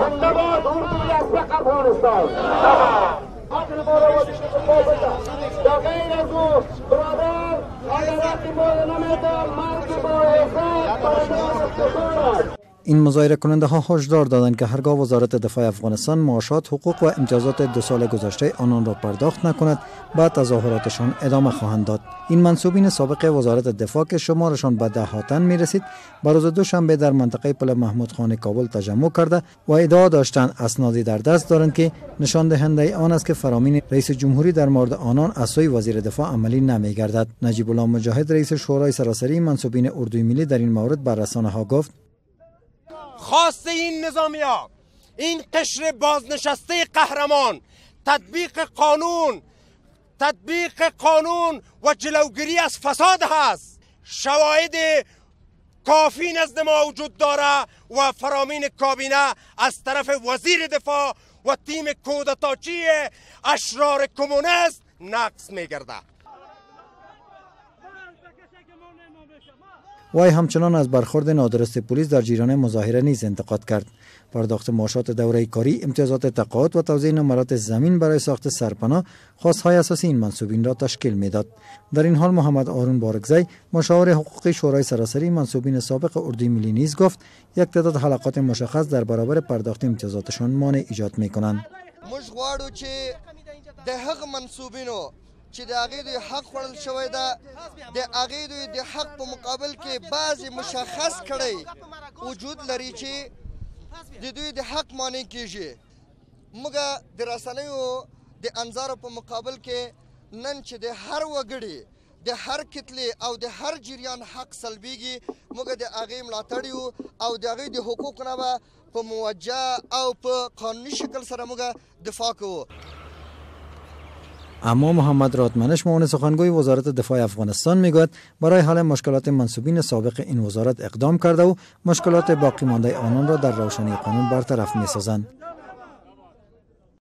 زنده‌باد اردوی ازبق افغانستان. عقل ما را وزیر دفاع بده. تا غیر از او برادر عدالت ما نمیده، مرگ با عزت برادر افتخار. این مظاهره کننده ها هشدار دادند که هرگاه وزارت دفاع افغانستان معاشات، حقوق و امتیازات 2 سال گذشته آنان را پرداخت نکند، بعد تظاهراتشان ادامه خواهند داد. این منصوبین سابق وزارت دفاع که شمارشان به ده‌ها تن میرسید، بر روز دوشنبه در منطقه پل محمود خان کابل تجمع کرده و ادعا داشتند اسنادی در دست دارند که نشان دهنده آن است که فرامین رئیس جمهوری در مورد آنان از سوی وزیر دفاع عملی نمی‌گردد. نجیب الله مجاهد رئیس شورای سراسری منصوبین اردوی ملی در این مورد بر رسانه‌ها گفت: خواست این نظامی‌ها، این قشر بازنشسته قهرمان، تطبیق قانون و جلوگیری از فساد هست. شواهد کافی نزد ما وجود داره و فرامین کابینه از طرف وزیر دفاع و تیم کودتاچی اشرار کمونیست نقص می‌گرده. وی همچنان از برخورد نادرست پلیس در جریان مظاهره نیز انتقاد کرد. پرداخت معاشات دوره کاری، امتیازات تقاعد و توزیع نمرات زمین برای ساخت سرپناه خواست‌های اساسی این منصوبین را تشکیل می‌داد. در این حال محمد آرون بارگزی، مشاور حقوقی شورای سراسری منصوبین سابق اردوی ملی نیز گفت یک تعداد حلقات مشخص در برابر پرداخت امتیازاتشان مانع ایجاد می‌کنند. موږ غواړو چې د هغه منصوبینو چې د هغې دوی حق خوړل شوی ده، د هغې دوی د حق په مقابل کې بعضې مشخص کړی وجود لري چې د دوی د حق مانع کېږي. موږ د رسنیو د انظارو په مقابل کې نن چې د هر وګړي د هر کتلې او د هر جریان حق سلبیږي، موږ د هغې ملاتړ یو او د هغې د حقوقو نه به په موجه او په قانوني شکل سره موږ دفاع کوو. اما محمد رادمنش معاون سخنگوی وزارت دفاع افغانستان میگوید برای حل مشکلات منصوبین سابق این وزارت اقدام کرده و مشکلات باقی مانده آنان را در روشنی قانون برطرف می‌سازند.